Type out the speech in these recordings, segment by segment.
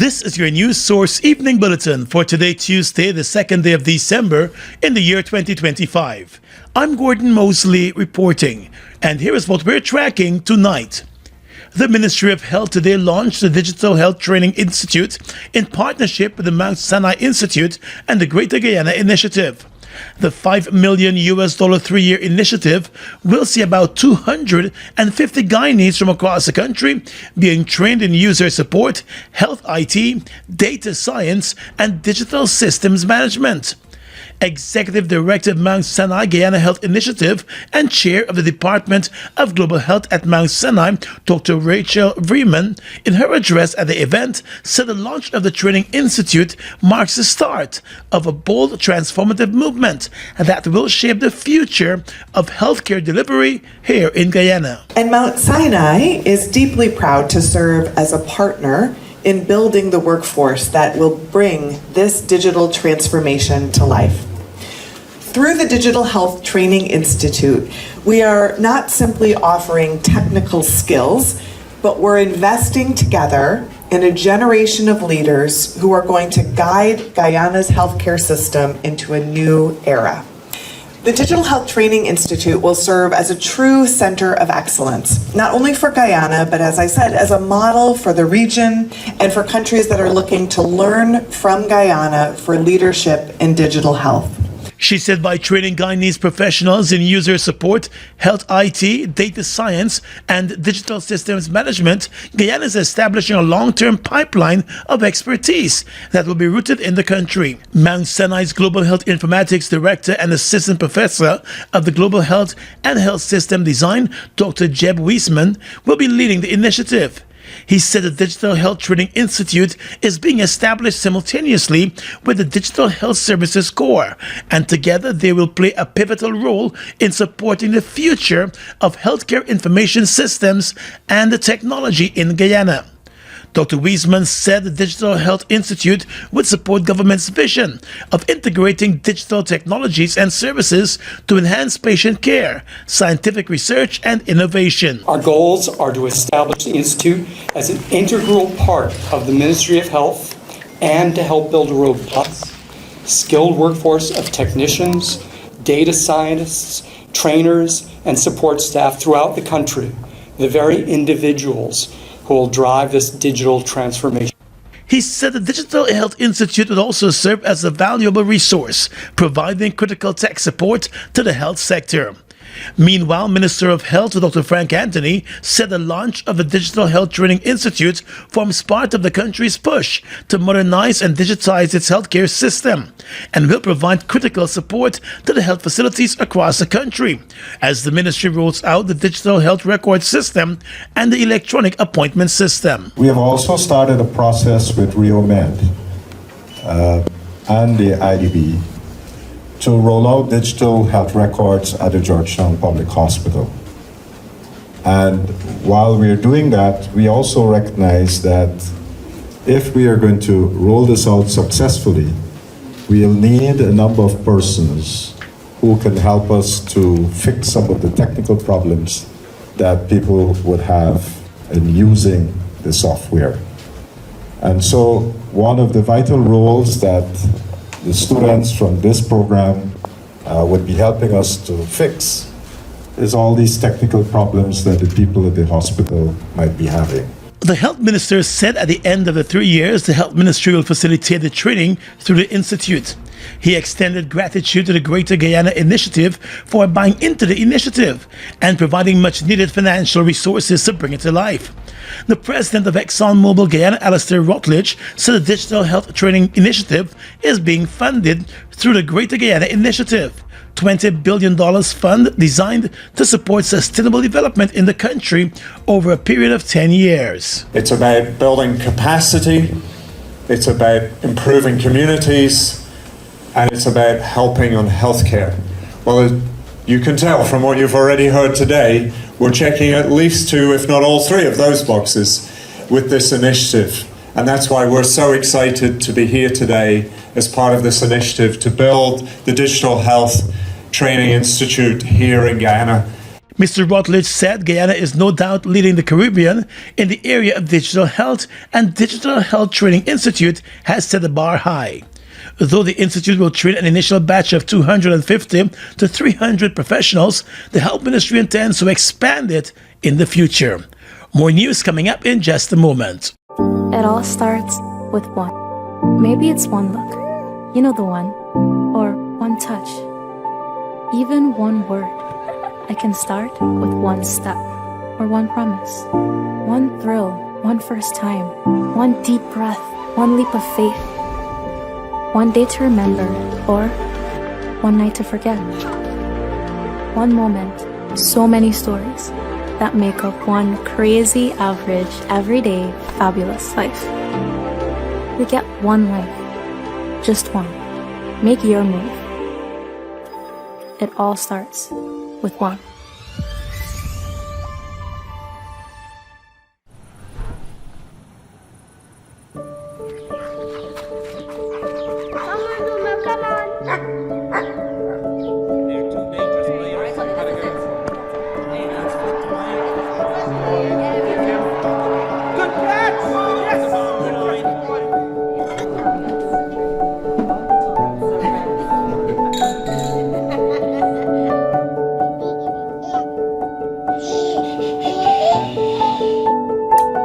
This is your News Source Evening Bulletin for today, Tuesday, the 2nd day of December in the year 2025. I'm Gordon Mosley reporting, and here is what we're tracking tonight. The Ministry of Health today launched the Digital Health Training Institute in partnership with the Mount Sinai Institute and the Greater Guyana Initiative. The $5 million three-year initiative will see about 250 Guyanese from across the country being trained in user support, health IT, data science, and digital systems management. Executive Director of Mount Sinai Guyana Health Initiative and Chair of the Department of Global Health at Mount Sinai, Dr. Rachel Vreeman, in her address at the event, said the launch of the Training Institute marks the start of a bold, transformative movement that will shape the future of healthcare delivery here in Guyana. And Mount Sinai is deeply proud to serve as a partner in building the workforce that will bring this digital transformation to life. Through the Digital Health Training Institute, we are not simply offering technical skills, but we're investing together in a generation of leaders who are going to guide Guyana's healthcare system into a new era. The Digital Health Training Institute will serve as a true center of excellence, not only for Guyana, but as I said, as a model for the region and for countries that are looking to learn from Guyana for leadership in digital health. She said by training Guyanese professionals in user support, health IT, data science, and digital systems management, Guyana is establishing a long-term pipeline of expertise that will be rooted in the country. Mount Sinai's Global Health Informatics Director and Assistant Professor of the Global Health and Health System Design, Dr. Jeb Wiesman, will be leading the initiative. He said the Digital Health Training Institute is being established simultaneously with the Digital Health Services Corps, and together they will play a pivotal role in supporting the future of healthcare information systems and the technology in Guyana. Dr. Wiesman said the Digital Health Institute would support government's vision of integrating digital technologies and services to enhance patient care, scientific research, and innovation. Our goals are to establish the Institute as an integral part of the Ministry of Health and to help build a robust, skilled workforce of technicians, data scientists, trainers, and support staff throughout the country, the very individuals who will drive this digital transformation. He said the Digital Health Institute would also serve as a valuable resource, providing critical tech support to the health sector. Meanwhile, Minister of Health Dr. Frank Anthony said the launch of the Digital Health Training Institute forms part of the country's push to modernize and digitize its healthcare system and will provide critical support to the health facilities across the country as the ministry rolls out the digital health record system and the electronic appointment system. We have also started a process with RioMed and the IDB to roll out digital health records at the Georgetown Public Hospital. And while we are doing that, we also recognize that if we are going to roll this out successfully, we'll need a number of persons who can help us to fix some of the technical problems that people would have in using the software. And so one of the vital roles that the students from this program would be helping us to fix is all these technical problems that the people at the hospital might be having. The health minister said at the end of the 3 years, the health ministry will facilitate the training through the institute. He extended gratitude to the Greater Guyana Initiative for buying into the initiative and providing much needed financial resources to bring it to life. The president of ExxonMobil Guyana, Alistair Rutledge, said the Digital Health Training Initiative is being funded through the Greater Guyana Initiative, $20 billion fund designed to support sustainable development in the country over a period of 10 years. It's about building capacity, it's about improving communities, and it's about helping on healthcare. Well, you can tell from what you've already heard today, we're checking at least two, if not all three of those boxes with this initiative. And that's why we're so excited to be here today as part of this initiative to build the Digital Health Training Institute here in Guyana. Mr. Rutledge said Guyana is no doubt leading the Caribbean in the area of digital health, and Digital Health Training Institute has set the bar high. Though the institute will train an initial batch of 250 to 300 professionals, the Health Ministry intends to expand it in the future. More news coming up in just a moment. It all starts with one. Maybe it's one look, you know the one, or one touch, even one word. I can start with one step, or one promise, one thrill, one first time, one deep breath, one leap of faith, one day to remember, or one night to forget. One moment, so many stories that make up one crazy, average, everyday, fabulous life. We get one life, just one. Make your move. It all starts with one.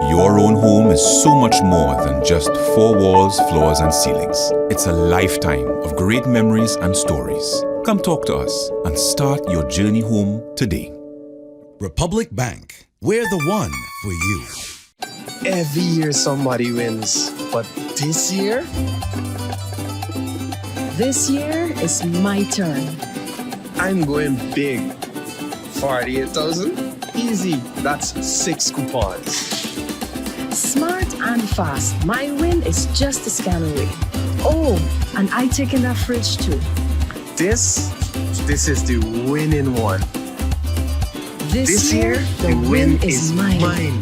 Your own home is so much more than just four walls, floors, and ceilings. It's a lifetime of great memories and stories. Come talk to us and start your journey home today. Republic Bank, we're the one for you. Every year somebody wins, but this year? This year is my turn. I'm going big. 48,000? Easy, that's 6 coupons. Smart and fast. My win is just a scan away. Oh, and I take in that fridge too. This is the winning one. This year, the win is mine.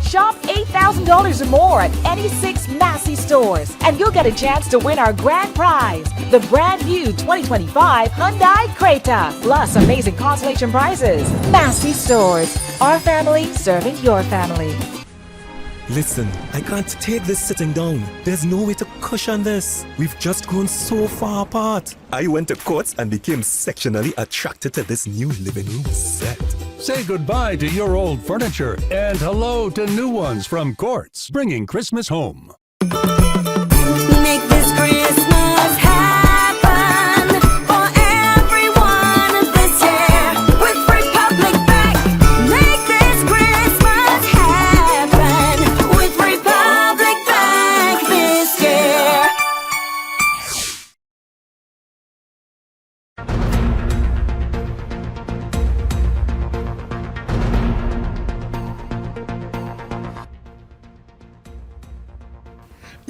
Shop $8,000 or more at any 6 Massey stores, and you'll get a chance to win our grand prize, the brand new 2025 Hyundai Creta, plus amazing consolation prizes. Massey stores, our family serving your family. Listen, I can't take this sitting down. There's no way to cushion this. We've just grown so far apart. I went to Courts and became sexually attracted to this new living room set. Say goodbye to your old furniture and hello to new ones from Courts, bringing Christmas home. Make this Christmas happen for everyone this year with Republic Bank. Make this Christmas happen with Republic Bank this year.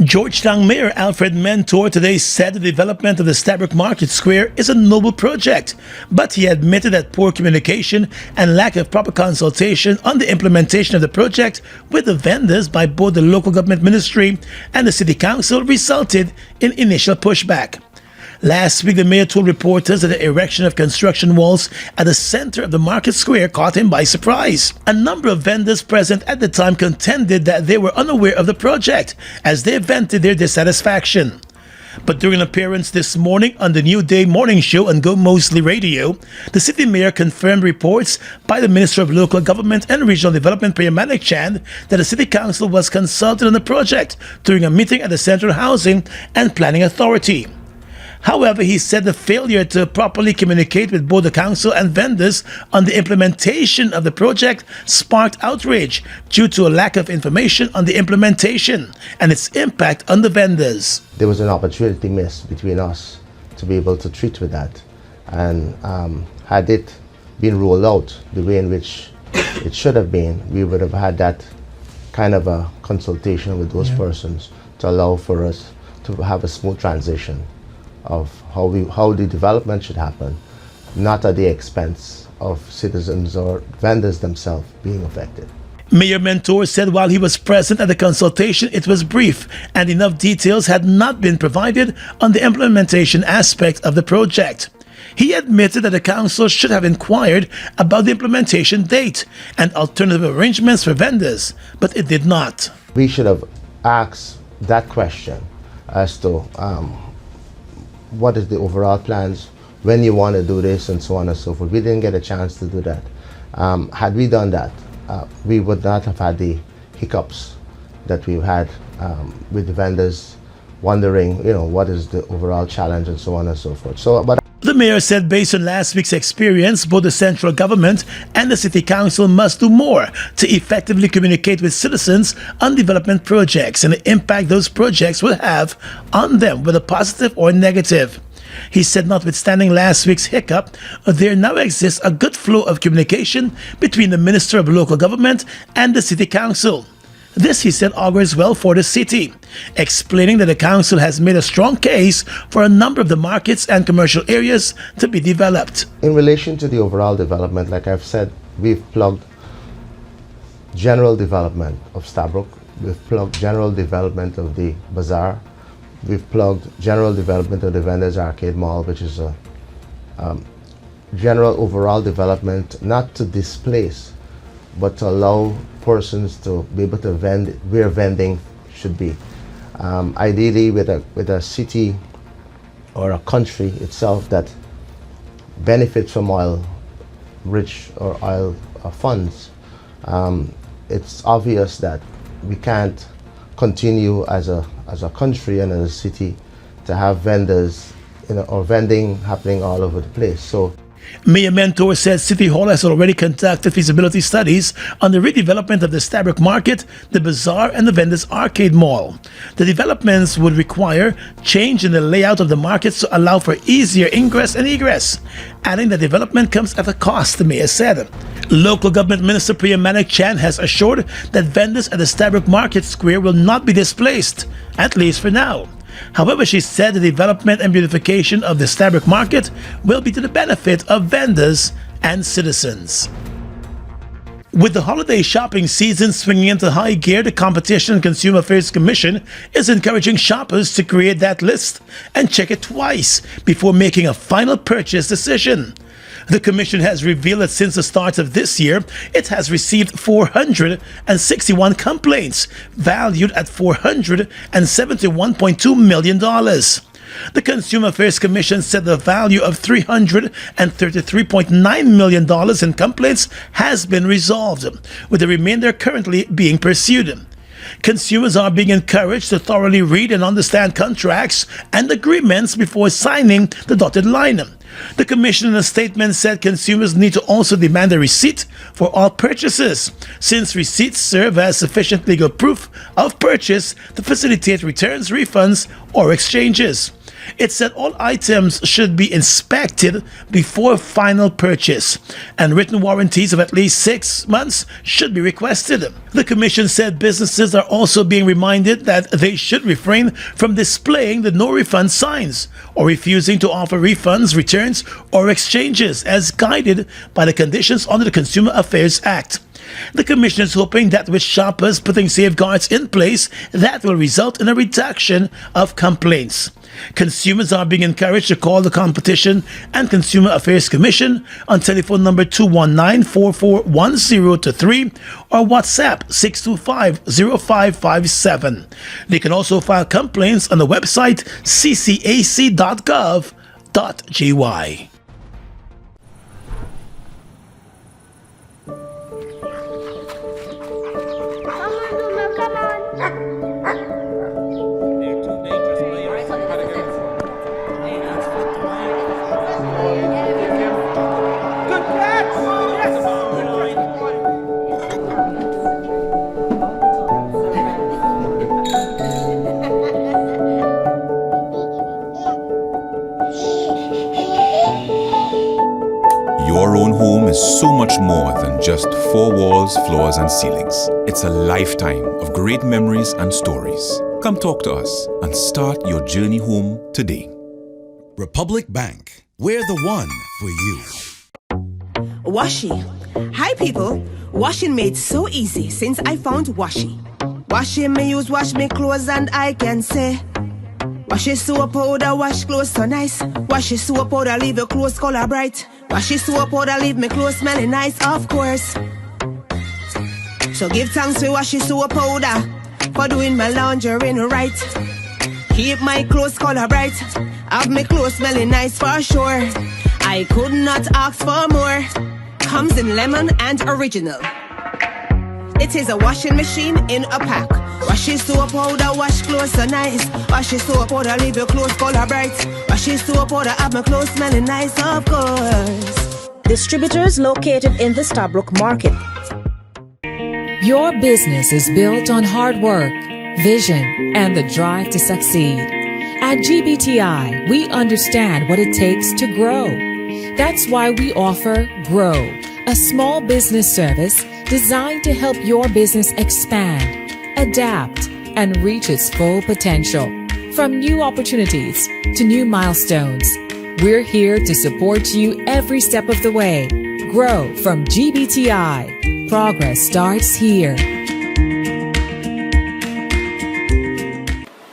Georgetown Mayor Alfred Mentor today said the development of the Stabroek Market Square is a noble project, but he admitted that poor communication and lack of proper consultation on the implementation of the project with the vendors by both the local government ministry and the city council resulted in initial pushback. Last week, the mayor told reporters that the erection of construction walls at the center of the market square caught him by surprise. A number of vendors present at the time contended that they were unaware of the project as they vented their dissatisfaction. But during an appearance this morning on the New Day morning show on Go Mosley Radio, the city mayor confirmed reports by the Minister of Local Government and Regional Development, Priya Manik Chand, that the city council was consulted on the project during a meeting at the Central Housing and Planning Authority. However, he said the failure to properly communicate with both the council and vendors on the implementation of the project sparked outrage due to a lack of information on the implementation and its impact on the vendors. There was an opportunity missed between us to be able to treat with that. And had it been rolled out the way in which it should have been, we would have had that kind of a consultation with those persons to allow for us to have a smooth transition of how the development should happen, not at the expense of citizens or vendors themselves being affected. Mayor Mentor said while he was present at the consultation, it was brief and enough details had not been provided on the implementation aspect of the project. He admitted that the council should have inquired about the implementation date and alternative arrangements for vendors, but it did not. We should have asked that question as to what is the overall plans, when you want to do this, and so on and so forth. We didn't get a chance to do that. Had we done that, we would not have had the hiccups that we've had with the vendors wondering, what is the overall challenge and so on and so forth. The mayor said based on last week's experience, both the central government and the city council must do more to effectively communicate with citizens on development projects and the impact those projects will have on them, whether positive or negative. He said notwithstanding last week's hiccup, there now exists a good flow of communication between the Minister of Local Government and the City Council. This, he said, augurs well for the city, explaining that the council has made a strong case for a number of the markets and commercial areas to be developed. In relation to the overall development, like I've said, we've plugged general development of Stabroek, we've plugged general development of the bazaar, we've plugged general development of the Vendors Arcade Mall, which is a general overall development, not to displace, but to allow persons to be able to vend where vending should be. Ideally with a city or a country itself that benefits from oil-rich or oil funds, it's obvious that we can't continue as a country and as a city to have vendors, or vending happening all over the place. So Mayor Mentor said City Hall has already conducted feasibility studies on the redevelopment of the Stabroek Market, the Bazaar, and the Vendors Arcade Mall. The developments would require change in the layout of the markets to allow for easier ingress and egress, adding that development comes at a cost, the mayor said. Local Government Minister Priya Manik Chan has assured that vendors at the Stabroek Market Square will not be displaced, at least for now. However, she said the development and beautification of the Stabroek Market will be to the benefit of vendors and citizens. With the holiday shopping season swinging into high gear, the Competition and Consumer Affairs Commission is encouraging shoppers to create that list and check it twice before making a final purchase decision. The Commission has revealed that since the start of this year, it has received 461 complaints, valued at $471.2 million. The Consumer Affairs Commission said the value of $333.9 million in complaints has been resolved, with the remainder currently being pursued. Consumers are being encouraged to thoroughly read and understand contracts and agreements before signing the dotted line. The Commission in a statement said consumers need to also demand a receipt for all purchases, since receipts serve as sufficient legal proof of purchase to facilitate returns, refunds, or exchanges. It said all items should be inspected before final purchase, and written warranties of at least 6 months should be requested. The Commission said businesses are also being reminded that they should refrain from displaying the no refund signs or refusing to offer refunds, returns, or exchanges as guided by the conditions under the Consumer Affairs Act. The Commission is hoping that with shoppers putting safeguards in place, that will result in a reduction of complaints. Consumers are being encouraged to call the Competition and Consumer Affairs Commission on telephone number 219-4410-3 or WhatsApp 625-0557. They can also file complaints on the website ccac.gov.gy. Your own home is so much more than just 4 walls, floors, and ceilings. It's a lifetime of great memories and stories. Come talk to us and start your journey home today. Republic Bank, we're the one for you. Washi. Hi people. Washing made so easy since I found Washi. Washing me use wash me clothes and I can say Wash your soap powder, wash clothes so nice. Wash your soap powder, leave your clothes color bright. Wash your soap powder, leave me clothes smelling nice, of course. So give thanks to wash your soap powder for doing my laundry right. Keep my clothes color bright, have my clothes smelling nice for sure. I could not ask for more. Comes in lemon and original. It is a washing machine in a pack. Wash your soap powder, wash clothes so nice. Wash your soap powder, leave your clothes color bright. Wash your soap powder, have my clothes smelling nice, of course. Distributors located in the Stabroek market. Your business is built on hard work, vision, and the drive to succeed. At GBTI, we understand what it takes to grow. That's why we offer Grow, a small business service designed to help your business expand, adapt, and reach its full potential. From new opportunities to new milestones, we're here to support you every step of the way. Grow from GBTI. Progress starts here.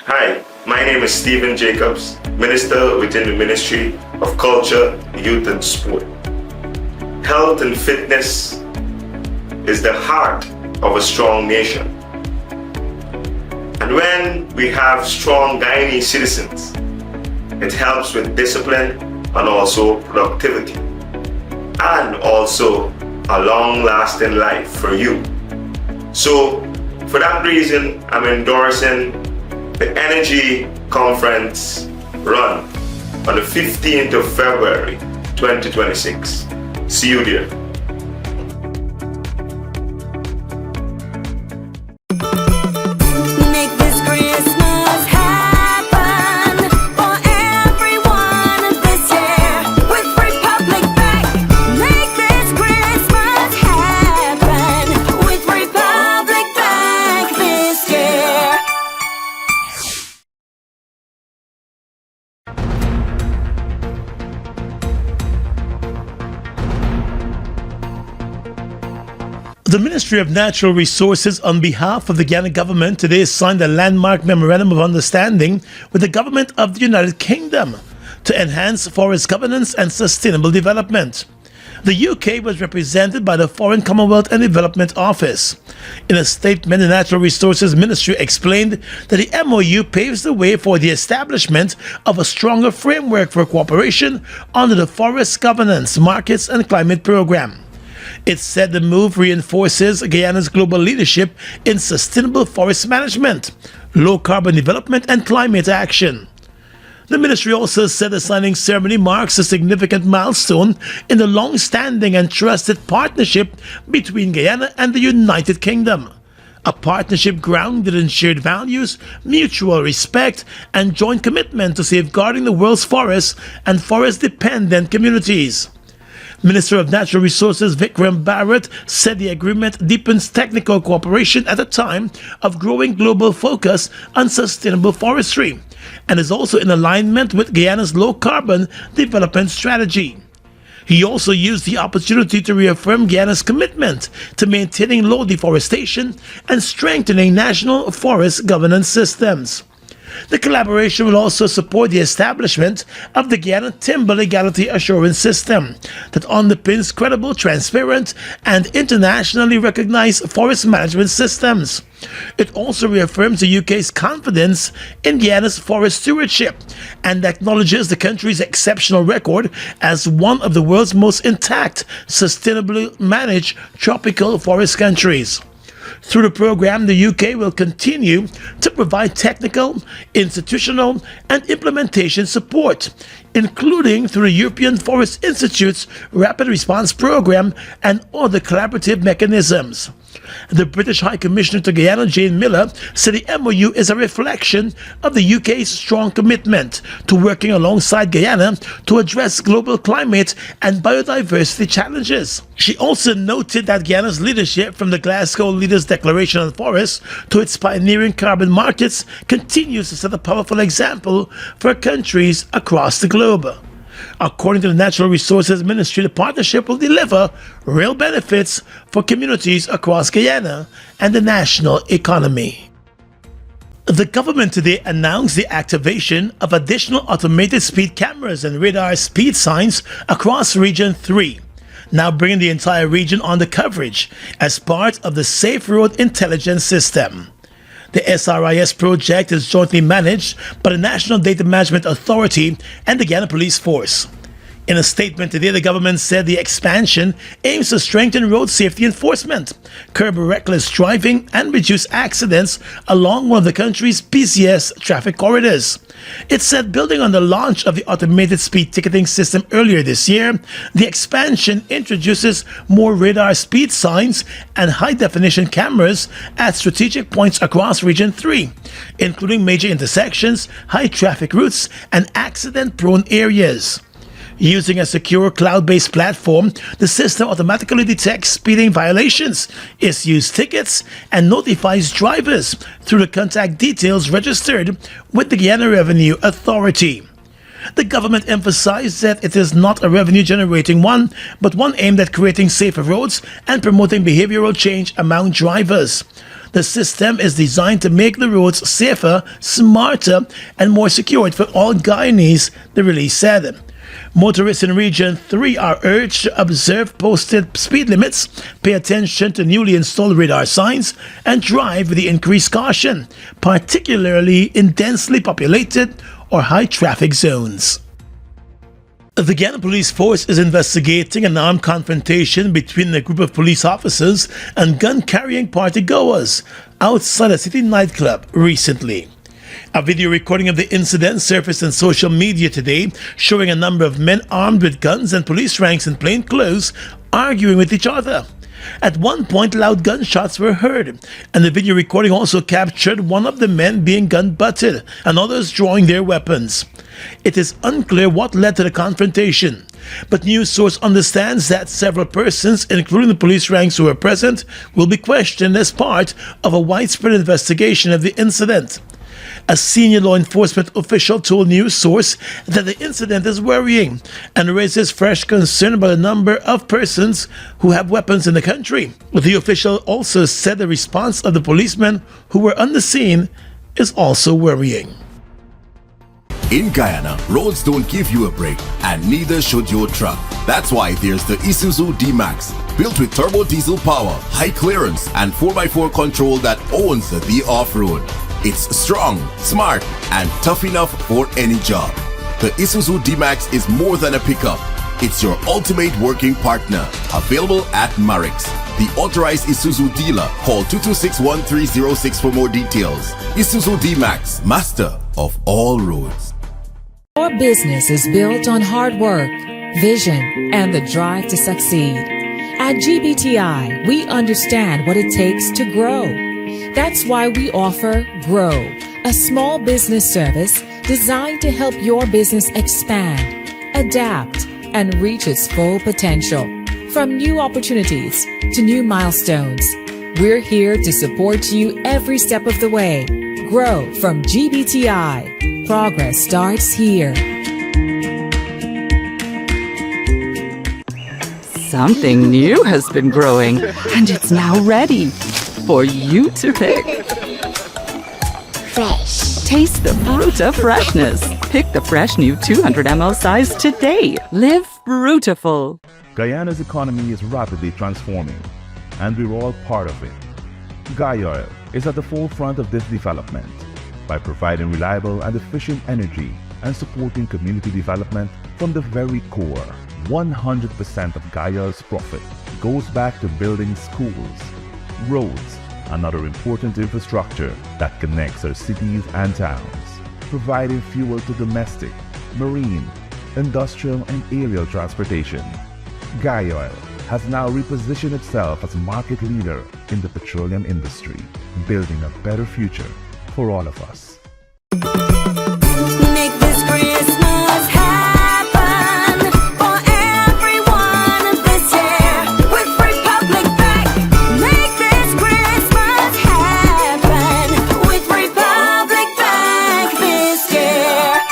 Hi, my name is Stephen Jacobs, Minister within the Ministry of Culture, Youth and Sport. Health and fitness is the heart of a strong nation. And when we have strong Guyanese citizens, it helps with discipline and also productivity, and also a long-lasting life for you. So, for that reason, I'm endorsing the Energy Conference run on the 15th of February 2026. See you there. Make this Christmas happen for everyone this year with Republic Bank. Make this Christmas happen with Republic Bank this year. The Ministry of Natural Resources, on behalf of the Guyana government, today signed a landmark memorandum of understanding with the government of the United Kingdom to enhance forest governance and sustainable development. The UK was represented by the Foreign Commonwealth and Development Office. In a statement, the Natural Resources Ministry explained that the MOU paves the way for the establishment of a stronger framework for cooperation under the Forest Governance, Markets and Climate Program. It said the move reinforces Guyana's global leadership in sustainable forest management, low carbon development, and climate action. The ministry also said the signing ceremony marks a significant milestone in the long-standing and trusted partnership between Guyana and the United Kingdom. A partnership grounded in shared values, mutual respect, and joint commitment to safeguarding the world's forests and forest-dependent communities. Minister of Natural Resources Vikram Barrett said the agreement deepens technical cooperation at a time of growing global focus on sustainable forestry and is also in alignment with Guyana's low-carbon development strategy. He also used the opportunity to reaffirm Guyana's commitment to maintaining low deforestation and strengthening national forest governance systems. The collaboration will also support the establishment of the Guyana Timber Legality Assurance System that underpins credible, transparent, and internationally recognized forest management systems. It also reaffirms the UK's confidence in Guyana's forest stewardship and acknowledges the country's exceptional record as one of the world's most intact, sustainably managed tropical forest countries. Through the program, the UK will continue to provide technical, institutional, and implementation support, including through the European Forest Institute's Rapid Response Program and other collaborative mechanisms. The British High Commissioner to Guyana, Jane Miller, said the MOU is a reflection of the UK's strong commitment to working alongside Guyana to address global climate and biodiversity challenges. She also noted that Guyana's leadership, from the Glasgow Leaders' Declaration on Forests to its pioneering carbon markets, continues to set a powerful example for countries across the globe. According to the Natural Resources Ministry, the partnership will deliver real benefits for communities across Guyana and the national economy. The government today announced the activation of additional automated speed cameras and radar speed signs across Region 3, now bringing the entire region under coverage as part of the Safe Road Intelligence System. The SRIS project is jointly managed by the National Data Management Authority and the Guyana Police Force. In a statement today, the government said the expansion aims to strengthen road safety enforcement, curb reckless driving, and reduce accidents along one of the country's busiest traffic corridors. It said building on the launch of the automated speed ticketing system earlier this year, the expansion introduces more radar speed signs and high-definition cameras at strategic points across Region 3, including major intersections, high-traffic routes, and accident-prone areas. Using a secure cloud-based platform, the system automatically detects speeding violations, issues tickets, and notifies drivers through the contact details registered with the Guyana Revenue Authority. The government emphasized that it is not a revenue-generating one, but one aimed at creating safer roads and promoting behavioral change among drivers. The system is designed to make the roads safer, smarter, and more secured for all Guyanese, the release said. Motorists in Region 3 are urged to observe posted speed limits, pay attention to newly installed radar signs, and drive with the increased caution, particularly in densely populated or high-traffic zones. The Guyana Police Force is investigating an armed confrontation between a group of police officers and gun-carrying partygoers outside a city nightclub recently. A video recording of the incident surfaced on social media today, showing a number of men armed with guns and police ranks in plain clothes arguing with each other. At one point, loud gunshots were heard, and the video recording also captured one of the men being gun-butted and others drawing their weapons. It is unclear what led to the confrontation, but news source understands that several persons, including the police ranks who were present, will be questioned as part of a widespread investigation of the incident. A senior law enforcement official told news source that the incident is worrying and raises fresh concern about the number of persons who have weapons in the country. The official also said the response of the policemen who were on the scene is also worrying. In Guyana, roads don't give you a break, and neither should your truck. That's why there's the Isuzu D-Max, built with turbo diesel power, high clearance, and 4x4 control that owns the off-road. It's strong, smart, and tough enough for any job. The Isuzu D-Max is more than a pickup. It's your ultimate working partner. Available at Marix, the authorized Isuzu dealer. Call 226-1306 for more details. Isuzu D-Max, master of all roads. Your business is built on hard work, vision, and the drive to succeed. At GBTI, we understand what it takes to grow. That's why we offer Grow, a small business service designed to help your business expand, adapt, and reach its full potential. From new opportunities to new milestones, we're here to support you every step of the way. Grow from GBTI. Progress starts here. Something new has been growing, and it's now ready for you to pick. Fresh. Taste the fruit of freshness. Pick the fresh new 200 ml size today. Live fruitiful. Guyana's economy is rapidly transforming, and we're all part of it. Guyoil is at the forefront of this development by providing reliable and efficient energy and supporting community development from the very core. 100% of Guyoil's profit goes back to building schools, roads, and other important infrastructure that connects our cities and towns, providing fuel to domestic, marine, industrial, and aerial transportation. Guyoil has now repositioned itself as market leader in the petroleum industry, building a better future for all of us. Make this Christmas happen for everyone this year with Republic Bank. Make this Christmas happen with Republic Bank this year.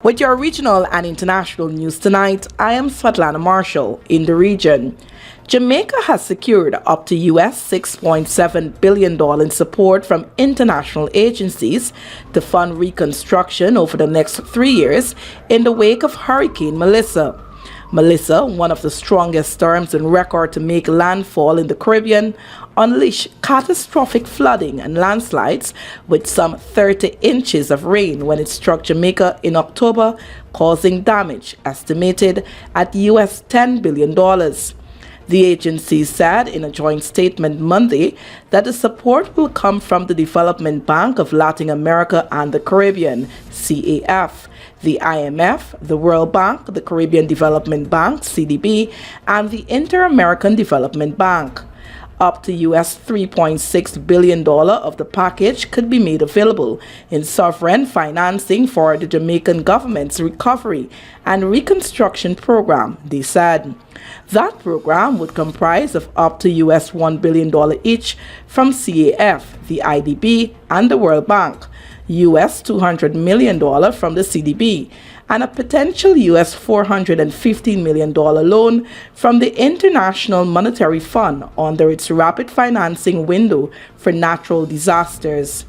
With your regional and international news tonight, I am Svetlana Marshall in the region. Jamaica has secured up to US $6.7 billion in support from international agencies to fund reconstruction over the next 3 years in the wake of Hurricane Melissa. Melissa, one of the strongest storms on record to make landfall in the Caribbean, unleashed catastrophic flooding and landslides with some 30 inches of rain when it struck Jamaica in October, causing damage estimated at US $10 billion. The agency said in a joint statement Monday that the support will come from the Development Bank of Latin America and the Caribbean, CAF, the IMF, the World Bank, the Caribbean Development Bank, CDB, and the Inter-American Development Bank. Up to US $3.6 billion of the package could be made available in sovereign financing for the Jamaican government's recovery and reconstruction program, they said. That program would comprise of up to US $1 billion each from CAF, the IDB, and the World Bank, US $200 million from the CDB, and a potential US $415 million loan from the International Monetary Fund under its rapid financing window for natural disasters.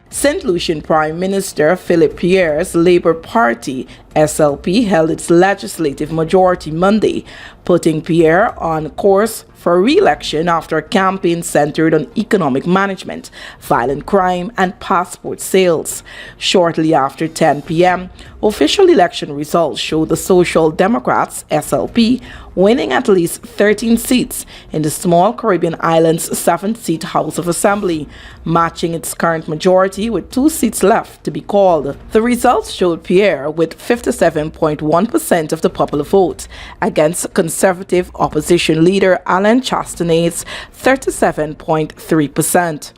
St. Lucian Prime Minister Philip Pierre's Labour Party, SLP, held its legislative majority Monday, putting Pierre on course for re-election after a campaign centered on economic management, violent crime, and passport sales. Shortly after 10 p.m., official election results showed the Social Democrats, SLP, winning at least 13 seats in the small Caribbean island's 7-seat House of Assembly, matching its current majority with 2 seats left to be called. The results showed Pierre with 57.1% of the popular vote against conservative opposition leader Alain Chastenay's 37.3%.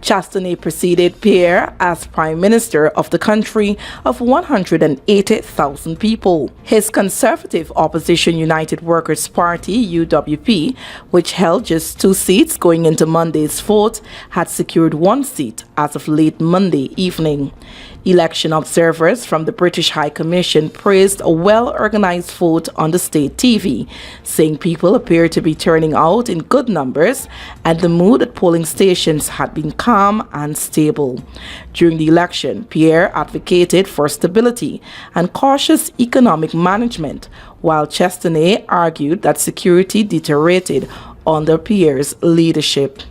Chastenay preceded Pierre as Prime Minister of the country of 180,000 people. His conservative opposition United Workers' Party, UWP, which held just 2 seats going into Monday's vote, had secured 1 seat as of late Monday evening. Election observers from the British High Commission praised a well-organized vote on the state TV, saying people appeared to be turning out in good numbers and the mood at polling stations had been calm and stable. During the election, Pierre advocated for stability and cautious economic management, while Chastenay argued that security deteriorated under Pierre's leadership.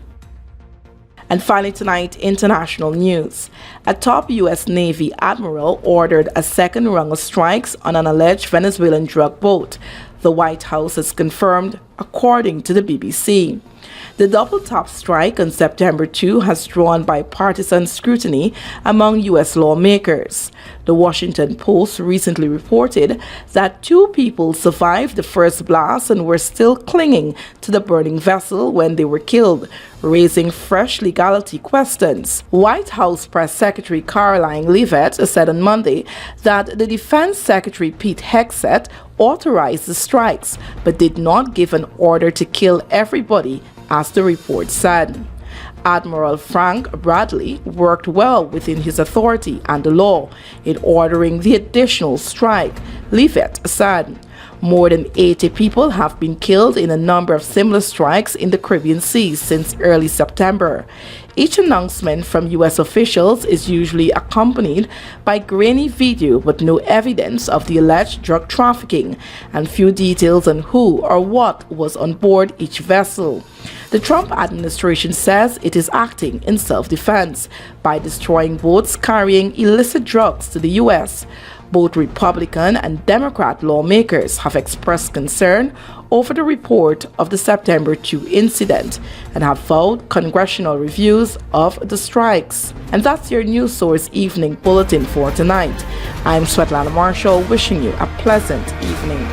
And finally tonight, international news. A top U.S. Navy admiral ordered a second round of strikes on an alleged Venezuelan drug boat, the White House has confirmed, according to the BBC. The double-top strike on September 2 has drawn bipartisan scrutiny among U.S. lawmakers. The Washington Post recently reported that 2 people survived the first blast and were still clinging to the burning vessel when they were killed, raising fresh legality questions. White House Press Secretary Caroline Leavitt said on Monday that the Defense Secretary Pete Hegseth authorized the strikes, but did not give an order to kill everybody, as the report said. Admiral Frank Bradley worked well within his authority and the law in ordering the additional strike, Leavitt said. More than 80 people have been killed in a number of similar strikes in the Caribbean Sea since early September. Each announcement from U.S. officials is usually accompanied by grainy video with no evidence of the alleged drug trafficking and few details on who or what was on board each vessel. The Trump administration says it is acting in self-defense by destroying boats carrying illicit drugs to the U.S. Both Republican and Democrat lawmakers have expressed concern over the report of the September 2 incident and have vowed congressional reviews of the strikes. And that's your News Source Evening Bulletin for tonight. I'm Svetlana Marshall, wishing you a pleasant evening.